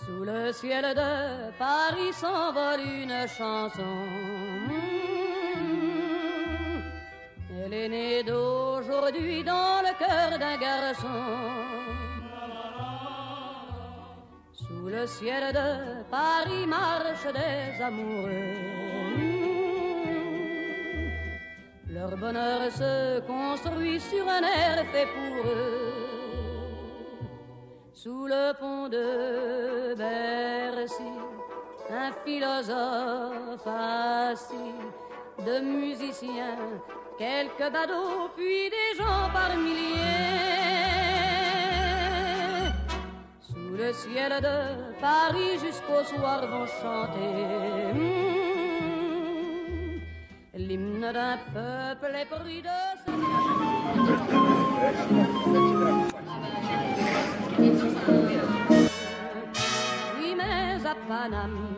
Sous le ciel de Paris s'envole une chanson. Elle est née d'aujourd'hui dans le cœur d'un garçon. Sous le ciel de Paris marchent des amoureux. Leur bonheur se construit sur un air fait pour eux. Sous le pont de Bercy, un philosophe assis, de musiciens, quelques badauds, puis des gens par milliers. Sous le ciel de Paris jusqu'au soir vont chanter l'hymne d'un peuple épris de sa... Oui, mais à Paname,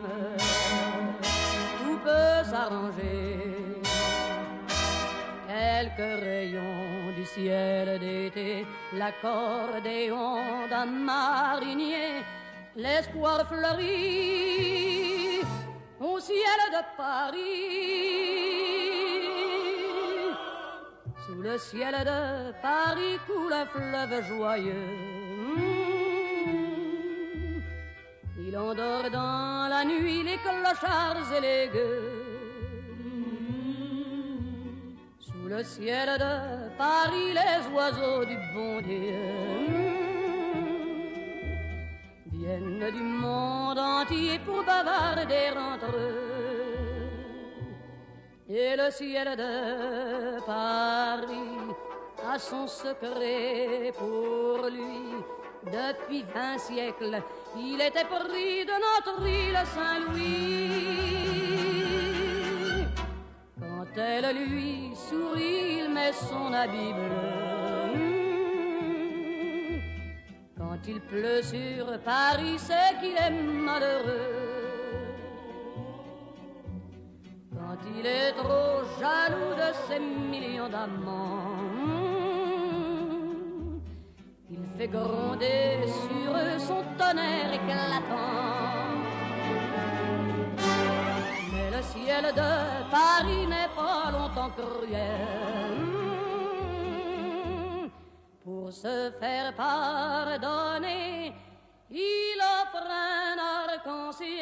tout peut s'arranger. Quelques rayons du ciel d'été, l'accordéon d'un marinier, l'espoir fleurit au ciel de Paris. Sous le ciel de Paris coule un fleuve joyeux. Il endort dans la nuit les clochards et les gueux. Sous le ciel de Paris les oiseaux du bon Dieu viennent du monde entier pour bavarder entre eux. Et le ciel de Paris a son secret pour lui. Depuis 20 siècles, il était pris de notre île Saint-Louis. Quand elle lui sourit, il met son habit bleu. Quand il pleut sur Paris, c'est qu'il est malheureux. Quand il est trop jaloux de ses millions d'amants, il fait gronder sur eux son tonnerre éclatant. Mais le ciel de Paris n'est pas longtemps cruel. Pour se faire pardonner, il offre un arc-en-ciel.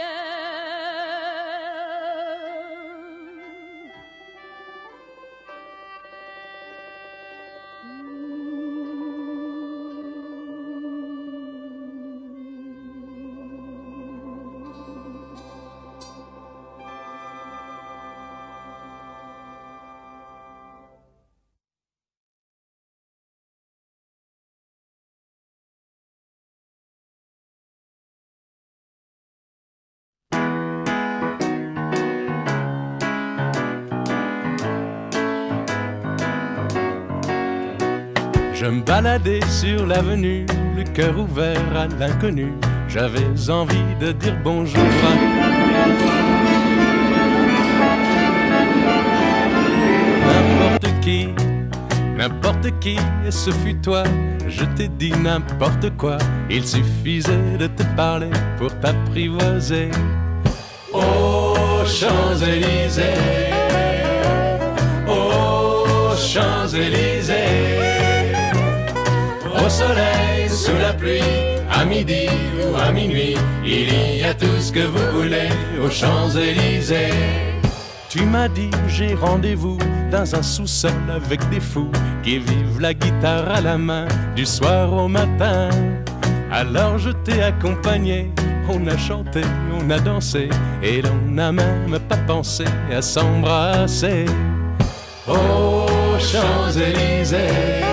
Je me baladais sur l'avenue, le cœur ouvert à l'inconnu. J'avais envie de dire bonjour à n'importe qui, et ce fut toi. Je t'ai dit n'importe quoi, il suffisait de te parler pour t'apprivoiser. Aux Champs-Élysées, aux Champs-Élysées, au soleil, sous la pluie, à midi ou à minuit, il y a tout ce que vous voulez aux Champs-Élysées. Tu m'as dit j'ai rendez-vous dans un sous-sol avec des fous qui vivent la guitare à la main du soir au matin. Alors je t'ai accompagné, on a chanté, on a dansé et l'on n'a même pas pensé à s'embrasser. Aux Champs-Élysées,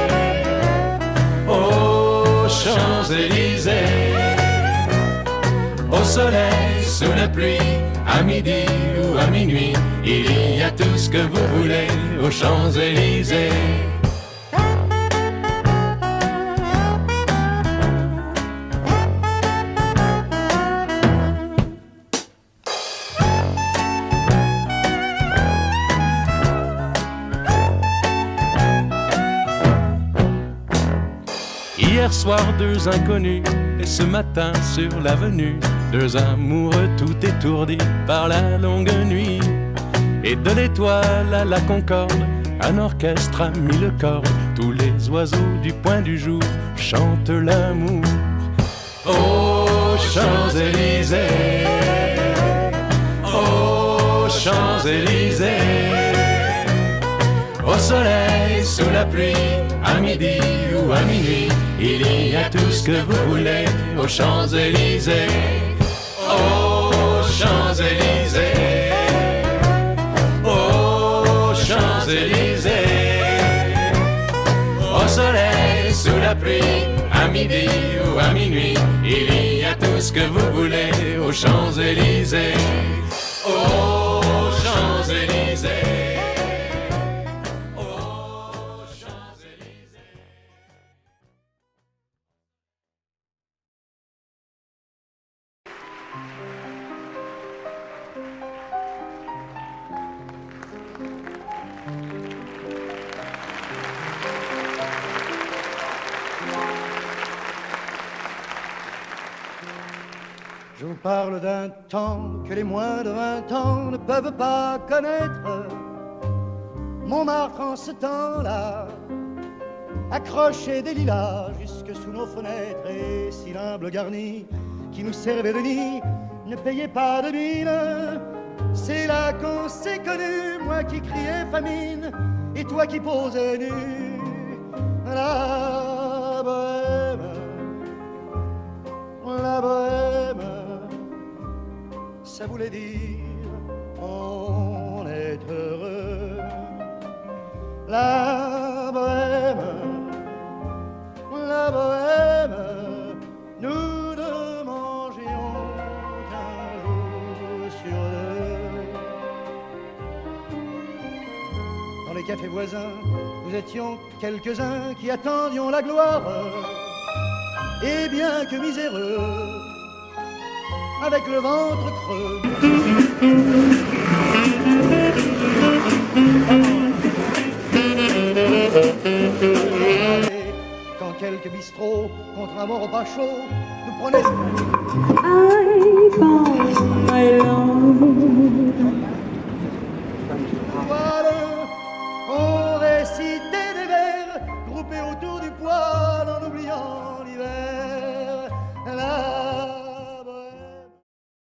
aux Champs-Élysées, au soleil, sous la pluie, à midi ou à minuit, il y a tout ce que vous voulez aux Champs-Élysées. Hier soir, deux inconnus, et ce matin sur l'avenue, deux amoureux tout étourdis par la longue nuit. Et de l'étoile à la Concorde, un orchestre a mis le cordes. Tous les oiseaux du point du jour chantent l'amour. Aux Champs-Élysées, aux Champs-Élysées, au soleil, sous la pluie, à midi ou à minuit, il y a tout ce que vous voulez aux Champs-Élysées. Aux Champs-Élysées, aux Champs-Élysées, au soleil, sous la pluie, à midi ou à minuit, il y a tout ce que vous voulez aux Champs-Élysées. Aux Champs-Élysées. Je vous parle d'un temps que les moins de 20 ans ne peuvent pas connaître. Montmartre en ce temps-là accrochait des lilas jusque sous nos fenêtres, et si l'humble garni qui nous servait de nid ne payait pas de mine. C'est là qu'on s'est connus, moi qui criais famine et toi qui posais nu. La bohème, la bohème, ça voulait dire on est heureux. La bohème, nous ne mangions qu'un jour sur deux. Dans les cafés voisins, nous étions quelques-uns qui attendions la gloire. Et bien que miséreux, avec le ventre creux, quand quelques bistrots, contre un mort au pas chaud, nous prenaient